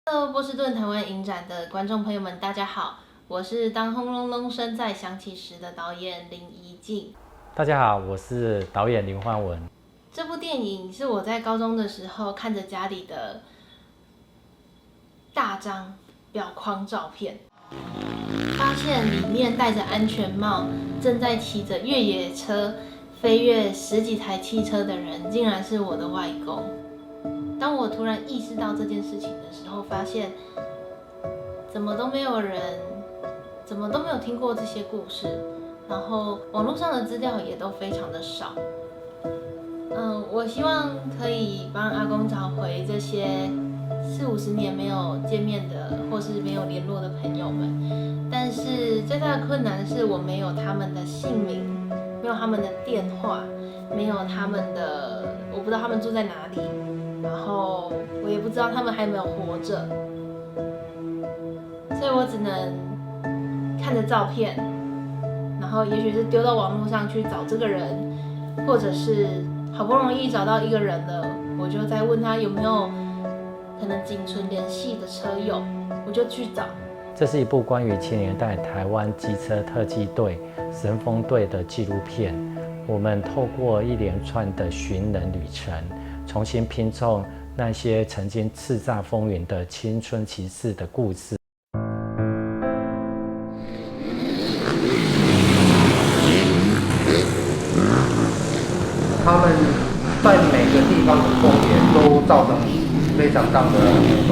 Hello，波士顿台湾影展的观众朋友们，大家好，我是当轰隆隆声在响起时的导演林怡静。大家好，我是导演林焕文。这部电影是我在高中的时候看着家里的大张表框照片，发现里面戴着安全帽，正在骑着越野车飞越10几台汽车的人，竟然是我的外公。当我突然意识到这件事情的时候，发现怎么都没有人，怎么都没有听过这些故事，然后网络上的资料也都非常的少。我希望可以帮阿公找回这些40-50年没有见面的或是没有联络的朋友们，但是最大的困难是我没有他们的姓名，没有他们的电话，没有他们的，我不知道他们住在哪里。然后我也不知道他们还有没有活着，所以我只能看着照片，然后也许是丢到网络上去找这个人，或者是好不容易找到一个人了，我就再问他有没有可能仅存联系的车友，我就去找。这是一部关于70年代台湾机车特技队神风队的纪录片。我们透过一连串的寻人旅程，重新拼凑那些曾经叱咤风云的青春骑士的故事。他们在每个地方的风险都造成非常大的波动。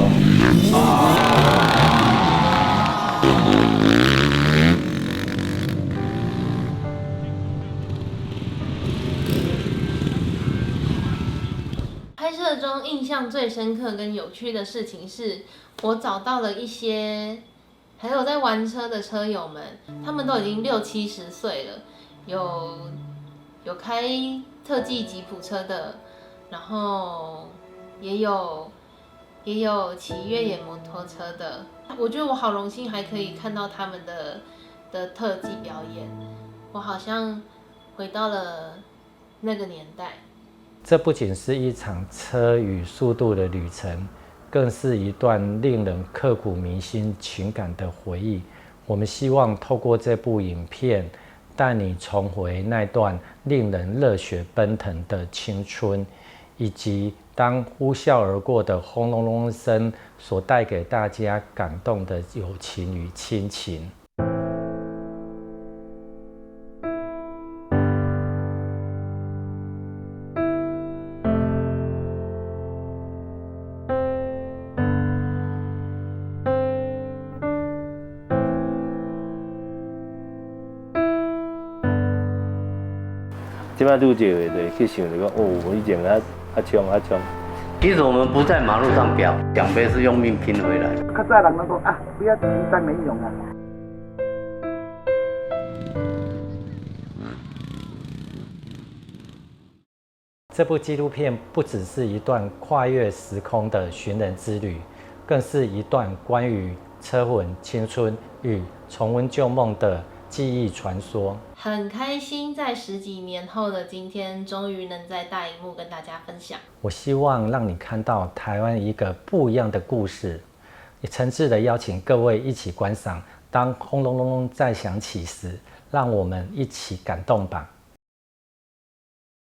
拍摄中印象最深刻跟有趣的事情是，我找到了一些还有在玩车的车友们，他们都已经60-70岁了，有开特技吉普车的，然后也有骑越野摩托车的。我觉得我好荣幸还可以看到他们的特技表演，我好像回到了那个年代。这不仅是一场车与速度的旅程，更是一段令人刻骨铭心情感的回忆。我们希望透过这部影片，带你重回那段令人热血奔腾的青春，以及当呼啸而过的轰隆隆声所带给大家感动的友情与亲情。即摆愈少的去想着讲，哦，以前冲。其实我们不在马路上飙，奖杯是用命拼回来的。较早人都讲啊，不要急，再没用啊。这部纪录片不只是一段跨越时空的寻人之旅，更是一段关于车魂、青春与重温旧梦的记忆传说。很开心在10几年后的今天，终于能在大荧幕跟大家分享。我希望让你看到台湾一个不一样的故事，也诚挚的邀请各位一起观赏。当轰隆隆隆再响起时，让我们一起感动吧。